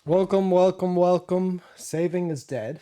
Welcome, welcome, welcome. Saving is dead.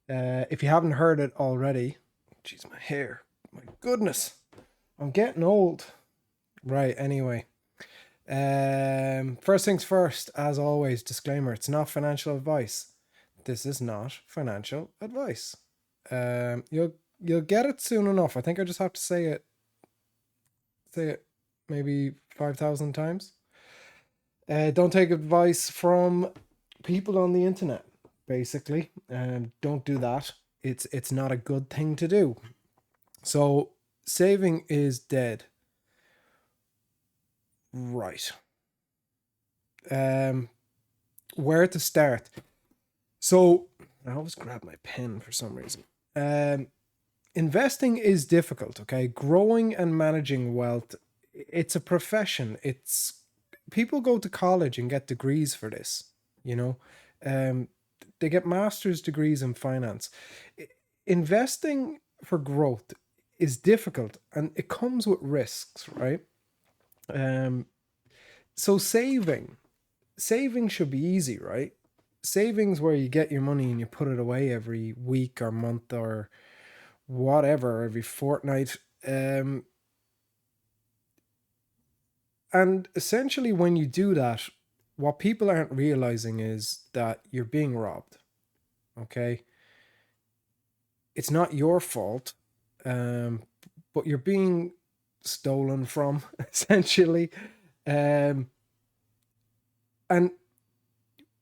If you haven't heard it already, jeez, my hair. My goodness, I'm getting old. Right, anyway. First things first, as always, disclaimer, it's not financial advice. This is not financial advice. You'll get it soon enough. I think I just have to say it maybe 5,000 times. Don't take advice from people on the internet, basically. Don't do that. It's not a good thing to do. So saving is dead. Right. Um, where to start? So I always grab my pen for some reason. Investing is difficult. Okay, growing and managing wealth. It's a profession. It's people go to college and get degrees for this. You know, um, they get master's degrees in finance. Investing for growth is difficult and it comes with risks, right? Um, so saving should be easy, right? Savings where you get your money and you put it away every week or month or whatever, every fortnight. And essentially, when you do that, what people aren't realizing is that you're being robbed. Okay, it's not your fault, um, but you're being stolen from essentially, um, and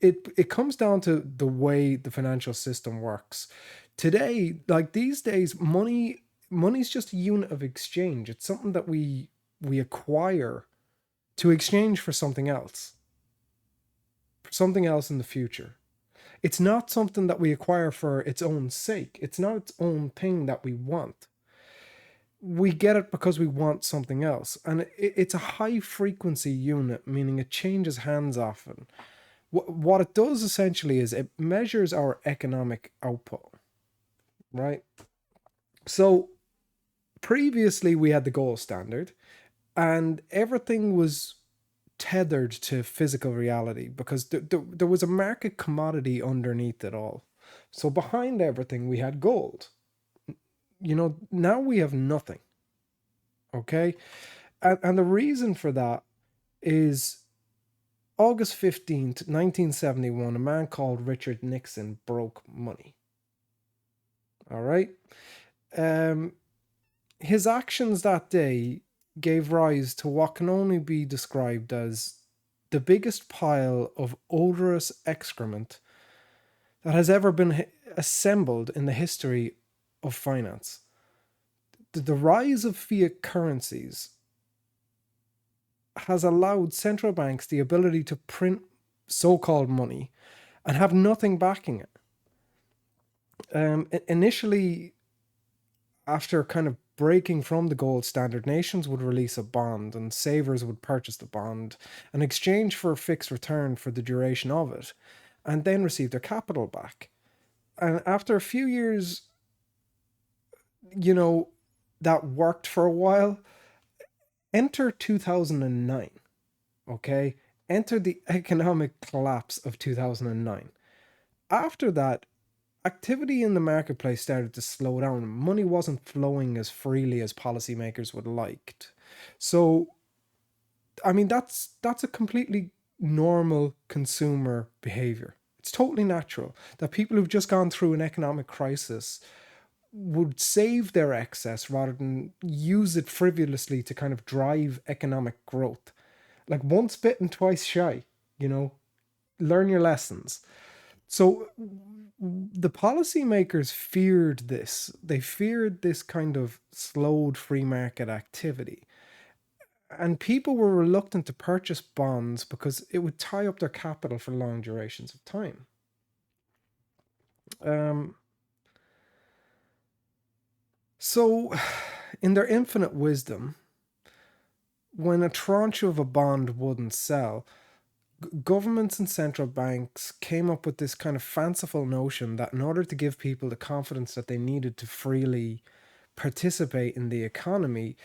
it comes down to the way the financial system works today. Like these days, money's just a unit of exchange. It's something that we acquire to exchange for something else in the future. It's not something that we acquire for its own sake. It's not its own thing that we want. We get it because we want something else. And it's a high frequency unit, meaning it changes hands often. What it does essentially is it measures our economic output, right? So previously we had the gold standard and everything was tethered to physical reality because there was a market commodity underneath it all. So behind everything, we had gold. Now we have nothing. Okay. And the reason for that is August 15th, 1971, a man called Richard Nixon broke money. All right. Um, his actions that day gave rise to what can only be described as the biggest pile of odorous excrement that has ever been assembled in the history of finance. The rise of fiat currencies has allowed central banks the ability to print so called money and have nothing backing it. Initially, after kind of breaking from the gold standard, nations would release a bond and savers would purchase the bond in exchange for a fixed return for the duration of it and then receive their capital back. And after a few years, you know, that worked for a while. Enter 2009, okay? Enter the economic collapse of 2009. After that, activity in the marketplace started to slow down. Money wasn't flowing as freely as policymakers would liked. So, I mean, that's a completely normal consumer behavior. It's totally natural that people who've just gone through an economic crisis would save their excess rather than use it frivolously to kind of drive economic growth. Like once bitten, twice shy, you know, learn your lessons. So the policymakers feared this. They feared this kind of slowed free market activity. And people were reluctant to purchase bonds because it would tie up their capital for long durations of time. Um, so, in their infinite wisdom, when a tranche of a bond wouldn't sell, governments and central banks came up with this kind of fanciful notion that in order to give people the confidence that they needed to freely participate in the economy,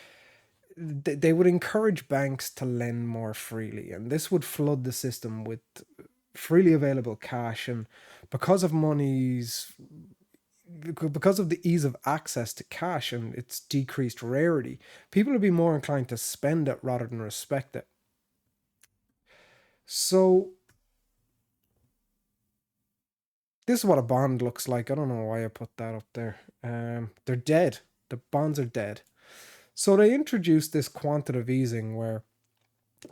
they would encourage banks to lend more freely. And this would flood the system with freely available cash, and because of money's because of the ease of access to cash and its decreased rarity, people will be more inclined to spend it rather than respect it. So this is what a bond looks like. I don't know why I put that up there. They're dead. The bonds are dead. So they introduced this quantitative easing where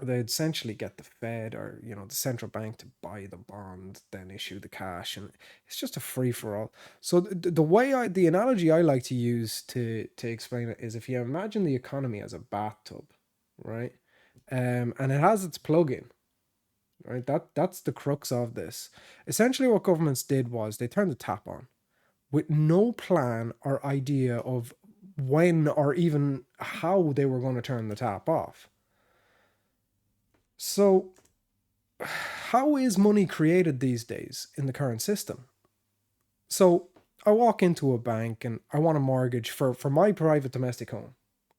they'd essentially get the Fed or the central bank to buy the bond, then issue the cash, and it's just a free for all. So the analogy I like to use to explain it is, if you imagine the economy as a bathtub, right, and it has its plug-in, right. That's the crux of this. Essentially, what governments did was they turned the tap on with no plan or idea of when or even how they were going to turn the tap off. So how is money created these days in the current system? So I walk into a bank and I want a mortgage for my private domestic home.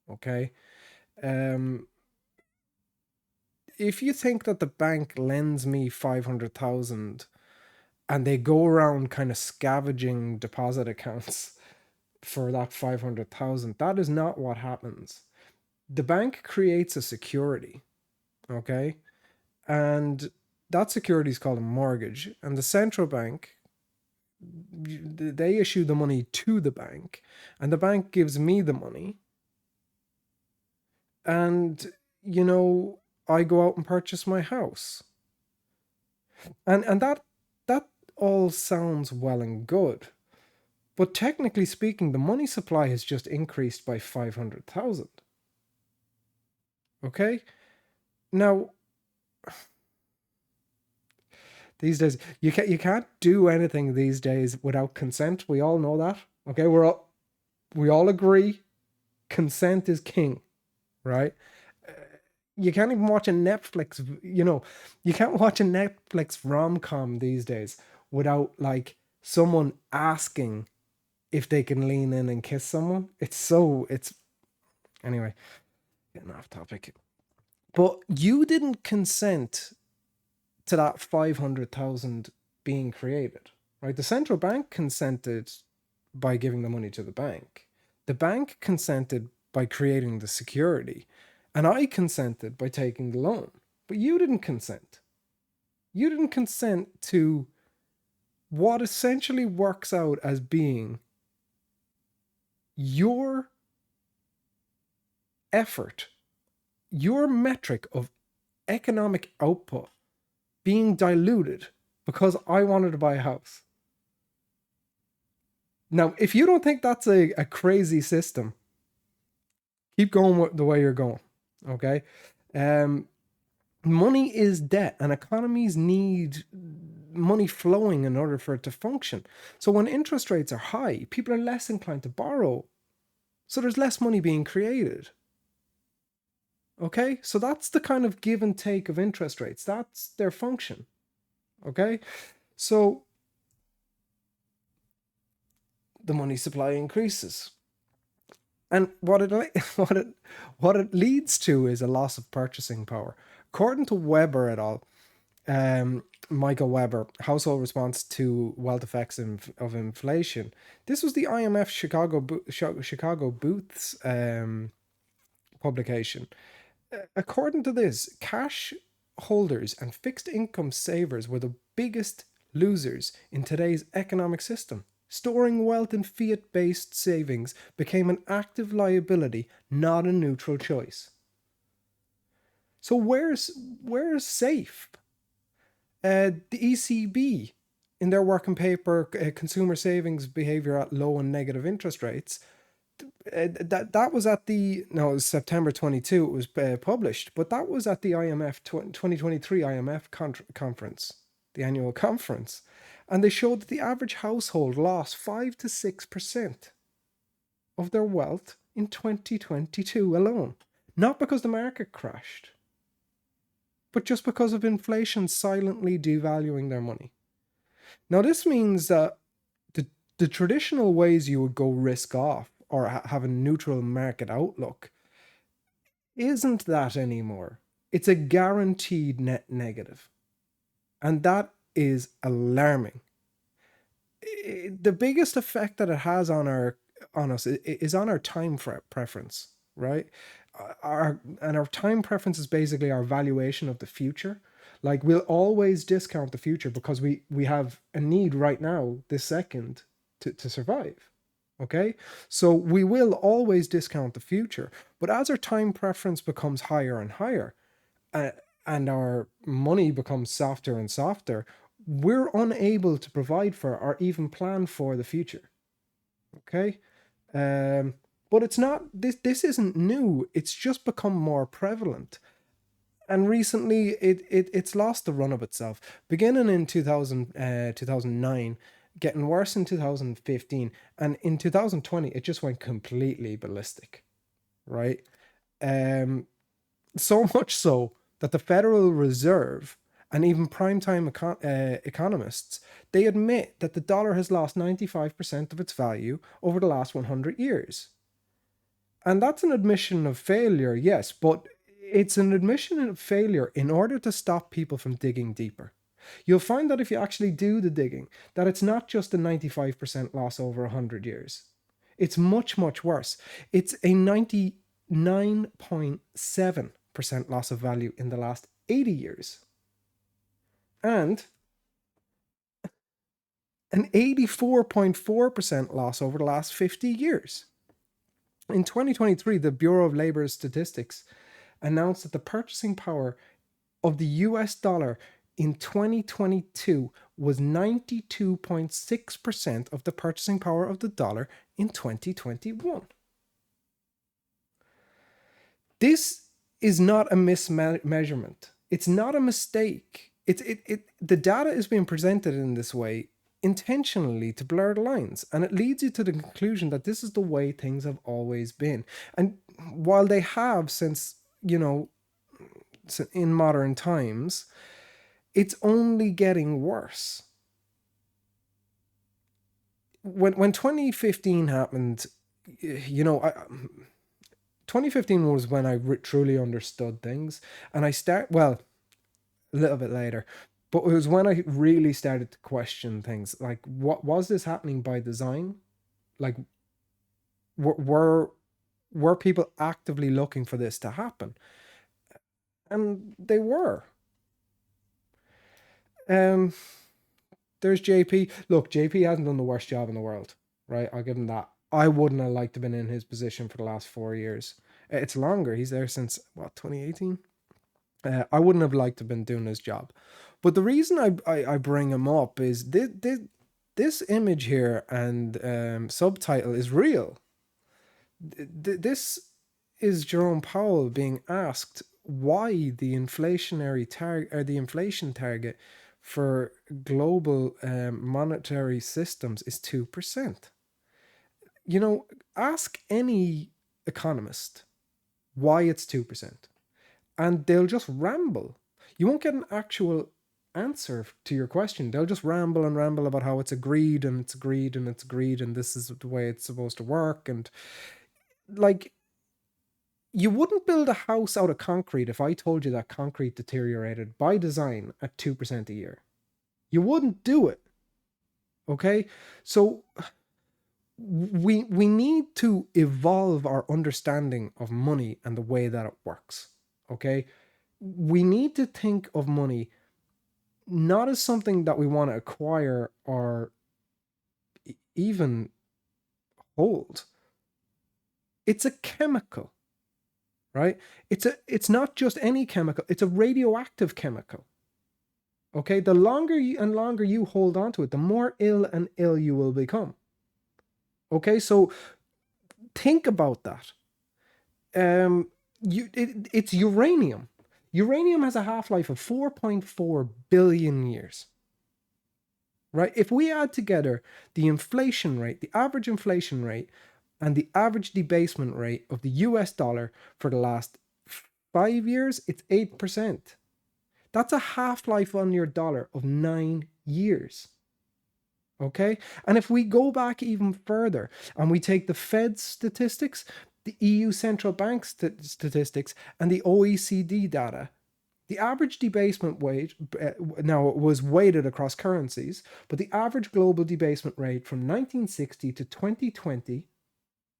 Okay. Um, if you think that the bank lends me 500,000 and they go around kind of scavenging deposit accounts for that 500,000, that is not what happens. The bank creates a security. Okay. And that security is called a mortgage. And the central bank, they issue the money to the bank, and the bank gives me the money, and I go out and purchase my house. And that all sounds well and good, but technically speaking, the money supply has just increased by 500,000. Okay. Now, these days you can't do anything these days without consent. We all know that. Okay, we all agree consent is king, right? You can't even watch a Netflix, you can't watch a Netflix rom-com these days without like someone asking if they can lean in and kiss someone. It's anyway, getting off topic. But you didn't consent to that 500,000 being created, right? The central bank consented by giving the money to the bank. The bank consented by creating the security. And I consented by taking the loan. But you didn't consent. You didn't consent to what essentially works out as being your effort, your metric of economic output being diluted because I wanted to buy a house. Now, if you don't think that's a crazy system, keep going the way you're going. Okay. Money is debt, and economies need money flowing in order for it to function. So when interest rates are high, people are less inclined to borrow. So there's less money being created. Okay. So that's the kind of give and take of interest rates. That's their function. Okay. So the money supply increases. And what it what it leads to is a loss of purchasing power. According to Weber et al., Michael Weber, Household Response to Wealth Effects of Inflation. This was the IMF Chicago Booth's publication. According to this, cash holders and fixed income savers were the biggest losers in today's economic system. Storing wealth in fiat-based savings became an active liability, not a neutral choice. So where's safe? The ECB, in their working paper, Consumer Savings Behavior at Low and Negative Interest Rates, that was at the no, it was September 22. It was published, but that was at the IMF 2023 IMF conference, the annual conference, and they showed that the average household lost 5 to 6% of their wealth in 2022 alone, not because the market crashed, but just because of inflation silently devaluing their money. Now, this means that the traditional ways you would go risk off or have a neutral market outlook isn't that anymore. It's a guaranteed net negative. And that is alarming. The biggest effect that it has on us is on our time preference, right? Our time preference is basically our valuation of the future. Like, we'll always discount the future because we have a need right now, this second, to survive. Okay, so we will always discount the future, but as our time preference becomes higher and higher, uh, and our money becomes softer and softer, we're unable to provide for or even plan for the future. Okay. Um, but it's not this. This isn't new. It's just become more prevalent, and recently it's lost the run of itself. Beginning in 2009, getting worse in 2015, and in 2020 it just went completely ballistic. Right. Um, so much so that the Federal Reserve and even primetime economists, they admit that the dollar has lost 95% of its value over the last 100 years. And that's an admission of failure, yes, but it's an admission of failure in order to stop people from digging deeper. You'll find that if you actually do the digging, that it's not just a 95% loss over 100 years. It's much, much worse. It's a 99.7% loss of value in the last 80 years. And an 84.4% loss over the last 50 years. In 2023, the Bureau of Labor Statistics announced that the purchasing power of the US dollar in 2022 was 92.6% of the purchasing power of the dollar in 2021. This is not a mismeasurement. It's not a mistake. The data is being presented in this way intentionally to blur the lines, and it leads you to the conclusion that this is the way things have always been. And while they have since, in modern times, it's only getting worse. When 2015 happened, 2015 was when I truly understood things, and well, a little bit later, but it was when I really started to question things. Like, what was this happening by design? Like, were were people actively looking for this to happen? And they were. Um, there's JP. Look, JP hasn't done the worst job in the world, right? I'll give him that. I wouldn't have liked to have been in his position for the last 4 years. It's longer. He's there since what, 2018. I wouldn't have liked to have been doing his job. But the reason I bring him up is this image here and subtitle is real. This is Jerome Powell being asked why the inflationary target or the inflation target for global monetary systems is 2%. Ask any economist why it's 2%, and they'll just ramble. You won't get an actual answer to your question. They'll just ramble and ramble about how it's agreed and it's agreed and it's agreed and this is the way it's supposed to work. And like, you wouldn't build a house out of concrete if I told you that concrete deteriorated by design at 2% a year. You wouldn't do it. Okay? So we need to evolve our understanding of money and the way that it works. Okay? We need to think of money not as something that we want to acquire or even hold. It's a chemical, right? It's not just any chemical, it's a radioactive chemical. Okay, the longer you hold on to it, the more ill and ill you will become. Okay, so think about that. It's uranium. Uranium has a half-life of 4.4 billion years. Right? If we add together the inflation rate, the average inflation rate, and the average debasement rate of the US dollar for the last 5 years, it's 8%. That's a half-life on your dollar of 9 years. Okay? And if we go back even further and we take the Fed's statistics, the EU Central Bank statistics, and the OECD data, The average debasement rate, now it was weighted across currencies, but the average global debasement rate from 1960 to 2020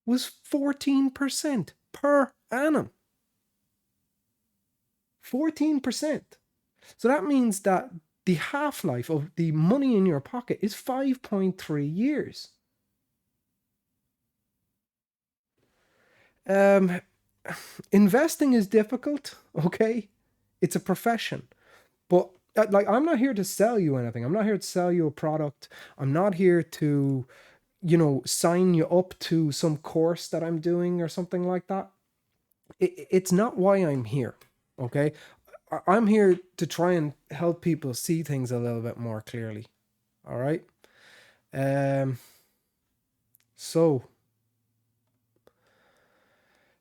was 14% per annum. 14%. So that means that the half-life of the money in your pocket is 5.3 years. Um, Investing is difficult, okay? It's a profession. But like, I'm not here to sell you anything. I'm not here to sell you a product. I'm not here to, sign you up to some course that I'm doing or something like that. It's not why I'm here, okay? I'm here to try and help people see things a little bit more clearly. All right. Um. So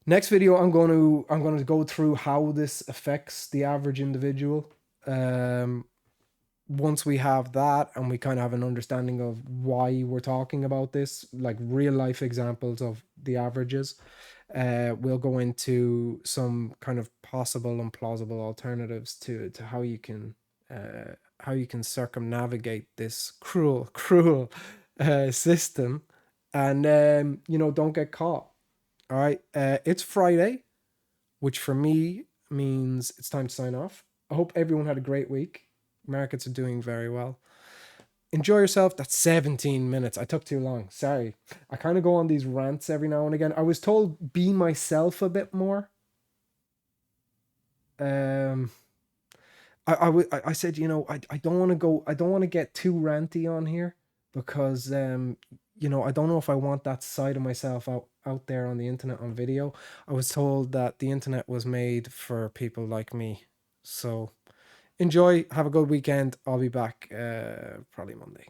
next video, I'm going to go through how this affects the average individual. Um. Once we have that and we kind of have an understanding of why we're talking about this, like real life examples of the averages, we'll go into some kind of possible and plausible alternatives to how you can circumnavigate this cruel, cruel system, and don't get caught. All right, it's Friday, which for me means it's time to sign off. I hope everyone had a great week. Markets are doing very well. Enjoy yourself. That's 17 minutes. I took too long. Sorry. I kind of go on these rants every now and again. I was told be myself a bit more. Um, I said, I don't want to go, I don't want to get too ranty on here because, I don't know if I want that side of myself out there on the internet on video. I was told that the internet was made for people like me. So enjoy, have a good weekend. I'll be back probably Monday.